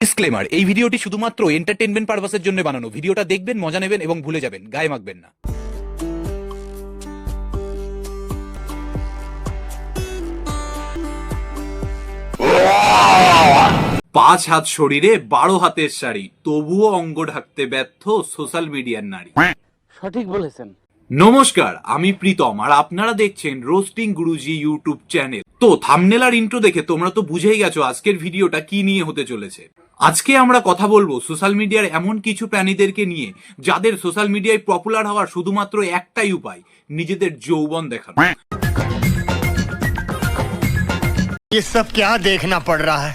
Disclaimer, এই ভিডিওটি শুধুমাত্র এন্টারটেইনমেন্ট পারপাসের জন্য বানানো। ভিডিওটা দেখবেন, মজা নেবেন এবং ভুলে যাবেন, গায়ে মাখবেন না। 5 হাত শরীরে 12 হাতের শাড়ি, তবুও অঙ্গ ঢাকতে ব্যর্থ সোশ্যাল মিডিয়ার নারী। সঠিক বলেছেন। নমস্কার, আমি প্রীতম আর আপনারা দেখছেন রোস্টিং গুরুজি ইউটিউব চ্যানেল। তো থাম্বনেল আর ইন্ট্রো দেখে তোমরা তো বুঝেই গেছো আজকের ভিডিওটা কি নিয়ে হতে চলেছে। আজকে আমরা কথা বলবো সোশ্যাল মিডিয়ার এমন কিছু প্রাণীদেরকে নিয়ে যাদের সোশ্যাল মিডিয়ায় পপুলার হওয়ার শুধুমাত্র একটাই উপায়, নিজেদের যৌবন দেখানো। ये सब क्या देखना पड़ रहा है?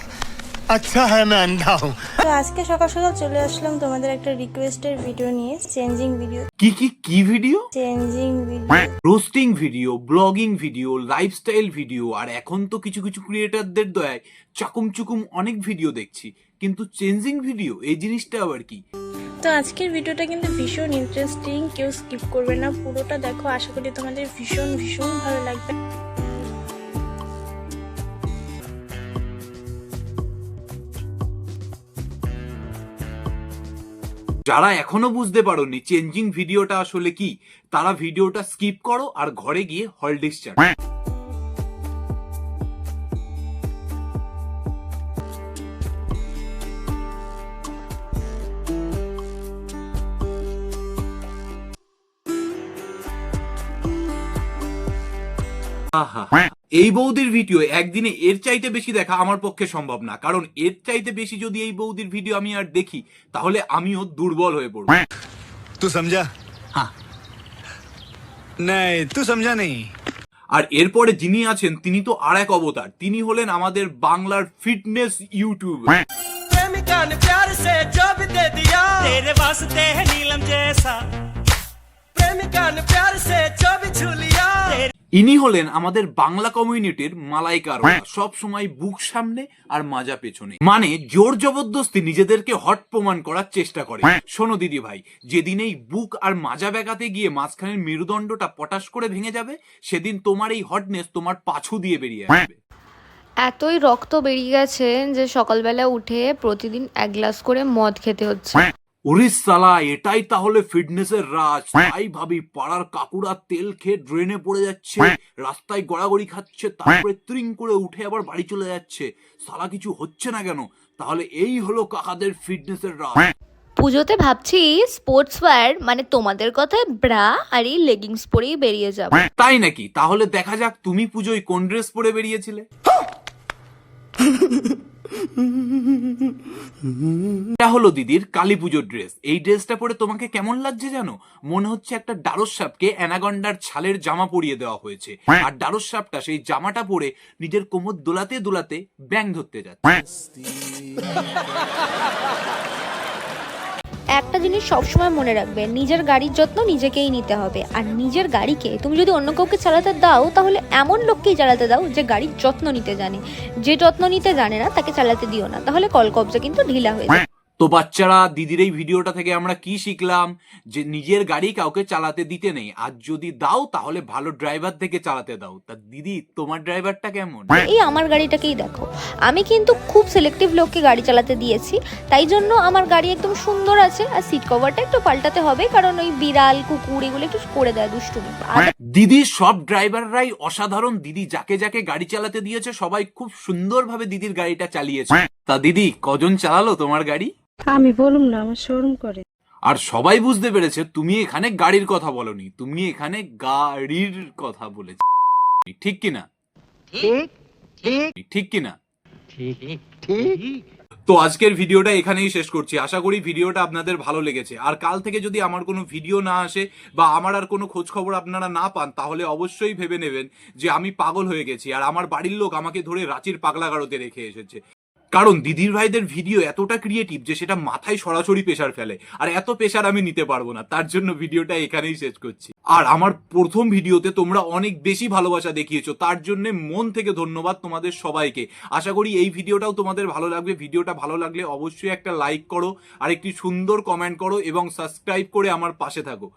अच्छा है मैं अंधा हूँ। তো আজকে সকাল সকাল চলে আসলাম তোমাদের একটা রিকোয়েস্টের ভিডিও নিয়ে, চেঞ্জিং ভিডিও। কি video? Changing video, roasting video, ব্লগিং ভিডিও, লাইফস্টাইল ভিডিও, আর এখন তো কিছু কিছু ক্রিয়েটারদের দয়ায় চাকুম চুকুম অনেক ভিডিও দেখছি, কিন্তু চেঞ্জিং ভিডিও এই জিনিসটা আবার কি? তো আজকের ভিডিওটা কিন্তু ভীষণ ইন্টারেস্টিং, কেউ স্কিপ করবে না, পুরোটা দেখো। আশা করি তোমাদের ভীষণ ভীষণ ভালো লাগবে। যারা এখনো বুঝতে পারোনি চেঞ্জিং ভিডিওটা আসলে কি, তারা ভিডিওটা স্কিপ করো আর ঘরে গিয়ে হল ডিসচার্জ। এই বৌদির ভিডিও একদিনে এর চাইতে বেশি দেখা আমার পক্ষে সম্ভব না, কারণ এর চাইতে বেশি যদি এই বৌদির ভিডিও আমি আর দেখি তাহলে আমিও দুর্বল হয়ে পড়ব। तू समझा? हाँ। नहीं, तू समझा नहीं। আর এরপরে যিনি আছেন তিনি তো আর এক অবতার, তিনি হলেন আমাদের বাংলার ফিটনেস ইউটিউবার। प्रेमिका ने प्यार से जो भी दे दिया तेरे वास्ते है नीलम जैसा प्रेमिका ने प्यार से जो भी छू लिया। ইনি হলেন আমাদের বাংলা কমিউনিটির মালাইকা আরোরা, সব সময় বুক সামনে আর মাজা পেছনে, মানে জোর জবরদস্তি নিজেদেরকে হট প্রমাণ করার চেষ্টা করে। শোনো দিদি ভাই, যেদিন এই বুক আর মাজা বেগাতে গিয়ে মাঝখানের মেরুদণ্ডটা পটাশ করে ভেঙে যাবে, সেদিন তোমার এই হটনেস তোমার পাছু দিয়ে বেরিয়ে আসবে। এতই রক্ত বেরিয়ে গেছে যে সকালবেলা উঠে প্রতিদিন 1 গ্লাস করে মদ খেতে হচ্ছে। ওরে সালা, এটাই তাহলে ফিটনেসের রাজ। তাই ভাবি পাড়ার কাকুরা তেল খেয়ে ড্রেনে পড়ে যাচ্ছে, রাস্তায় গড়াগড়ি খাচ্ছে, তারপরে ত্রিং করে উঠে আবার বাড়ি চলে যাচ্ছে। সালা কিছু হচ্ছে না কেন? তাহলে এই হলো কাকাদের ফিটনেসের রাজ। পুজোতে ভাবছি স্পোর্টস ওয়্যার মানে তোমাদের কথায় ব্রা আর এই লেগিংস পরেই বেরিয়ে যাব। তাই নাকি? তাহলে দেখা যাক তুমি পুজোয় কোন ড্রেস পরে বেরিয়েছিলে। এটা হলো দিদির কালী পুজোর ড্রেস। এই ড্রেসটা পরে তোমাকে কেমন লাগছে জানো? মনে হচ্ছে একটা ডারস সাপকে অ্যানাগন্ডার ছালের জামা পরিয়ে দেওয়া হয়েছে, আর ডারস সাপটা সেই জামাটা পরে নিজের কোমর দোলাতে দোলাতে ব্যাং ধরতে যাচ্ছে। একটা জিনিস সবসময় মনে রাখবে, নিজের গাড়ির যত্ন নিজেকেই নিতে হবে। আর নিজের গাড়িকে তুমি যদি অন্য কাউকে চালাতে দাও তাহলে এমন লোককেই চালাতে দাও যে গাড়ির যত্ন নিতে জানে। যে যত্ন নিতে জানে না তাকে চালাতে দিও না, তাহলে কলকবজা কিন্তু ঢিলা হয়ে যায়। তো বাচ্চারা, দিদির এই ভিডিওটা থেকে আমরা কি শিখলাম? যে নিজের গাড়ি কাউকে চালাতে দিতে নেই, আর যদি দাও তাহলে ভালো ড্রাইভার থেকে চালাতে দাও। তা দিদি, তোমার ড্রাইভারটা কেমন? এই আমার গাড়িটাকেই দেখো, আমি কিন্তু খুব সিলেক্টিভ লোককে গাড়ি চালাতে দিয়েছি, তাই জন্য আমার গাড়ি একদম সুন্দর আছে। আর সিট কভারটা একটু পাল্টাতে হবে, কারণ ওই বিড়াল কুকুর এগুলো একটু করে দেয় দুষ্টুমি। দিদির সব ড্রাইভাররাই অসাধারণ। দিদি যাকে যাকে গাড়ি চালাতে দিয়েছে সবাই খুব সুন্দরভাবে দিদির গাড়িটা চালিয়েছে। তা দিদি, কজন চালালো তোমার গাড়ি? আমি বলুম না, আমার শোরুম করে। আর সবাই বুঝতে পেরেছে তুমি এখানে গাড়ির কথা বলনি, তুমি এখানে গাড়ির কথা বলেছ। ঠিক কিনা? ঠিক কিনা? তো আজকের ভিডিওটা এখানেই শেষ করছি। আশা করি ভিডিওটা আপনাদের ভালো লেগেছে। আর কাল থেকে যদি আমার কোনো ভিডিও না আসে বা আমার আর কোনো খোঁজ খবর আপনারা না পান, তাহলে অবশ্যই ভেবে নেবেন যে আমি পাগল হয়ে গেছি আর আমার বাড়ির লোক আমাকে ধরে রাঁচির পাগলাগারোতে রেখে এসেছে। কারণ দিদির ভাইদের ভিডিও এতটা ক্রিয়েটিভ যে সেটা মাথায় সরাসরি প্রেশার ফেলে, আর এত প্রেশার আমি নিতে পারবো না। তার জন্য ভিডিওটা এখানেই শেষ করছি। আর আমার প্রথম ভিডিওতে তোমরা অনেক বেশি ভালোবাসা দেখিয়েছো, তার জন্য মন থেকে ধন্যবাদ তোমাদের সবাইকে। আশা করি এই ভিডিওটাও তোমাদের ভালো লাগবে। ভিডিওটা ভালো লাগলে অবশ্যই একটা লাইক করো আর একটি সুন্দর কমেন্ট করো এবং সাবস্ক্রাইব করে আমার পাশে থাকো।